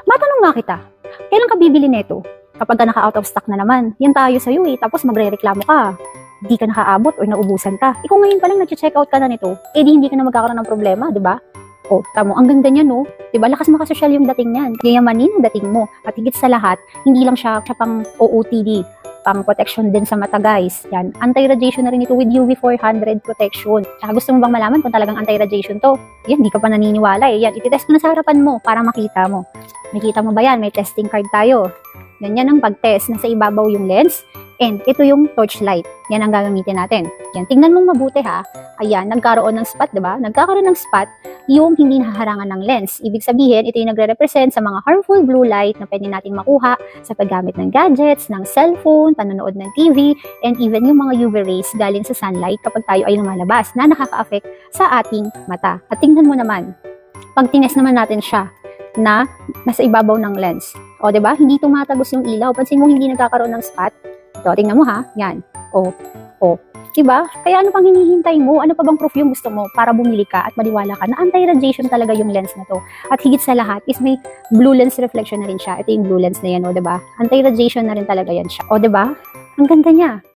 Matanong nga kita, kailan ka bibili nito? Kapag ka naka-out of stock na naman, yan tayo sa'yo tapos magre-reklamo ka. Di ka nakaabot or naubusan ka. Kung ngayon pa lang nag-check out ka na nito, di hindi ka na magkakaroon ng problema, di ba? O, tamo, ang ganda niya, no? Di ba? Lakas makasosyal yung dating niyan. Yayamanin ang dating mo. At higit sa lahat, hindi lang siya pang OOTD, pang protection din sa mata, guys. Yan, anti-radiation na rin ito with UV 400 protection. Tsaka gusto mo bang malaman kung talagang anti-radiation to? Yan, di ka pa naniniwala Yan, ititest ko na sa harapan mo para makita mo. Makita mo ba yan? May testing card tayo. Ganyan ang pag-test. Nasa ibabaw yung lens. And ito yung torchlight. Yan ang gagamitin natin. Yan, tingnan mong mabuti ha. Ayan, nagkaroon ng spot, diba? Nagkakaroon ng spot yung hindi nahaharangan ng lens. Ibig sabihin, ito yung nagre-represent sa mga harmful blue light na pwede nating makuha sa paggamit ng gadgets, ng cellphone, panonood ng TV, and even yung mga UV rays galing sa sunlight kapag tayo ay lumalabas na nakaka-affect sa ating mata. At tingnan mo naman, pag tines naman natin siya na nasa ibabaw ng lens. O, diba? Hindi tumatagos yung ilaw. Pansin mo, hindi nagkakaroon ng spot. Ito, tingnan mo ha. Yan. O. Diba? Kaya ano pang hinihintay mo? Ano pa bang proof yung gusto mo para bumili ka at maniwala ka na anti-radiation talaga yung lens na to? At higit sa lahat is may blue lens reflection na rin siya. Ito yung blue lens na yan, o, diba? Anti-radiation na rin talaga yan siya. O, diba? Ang ganda niya.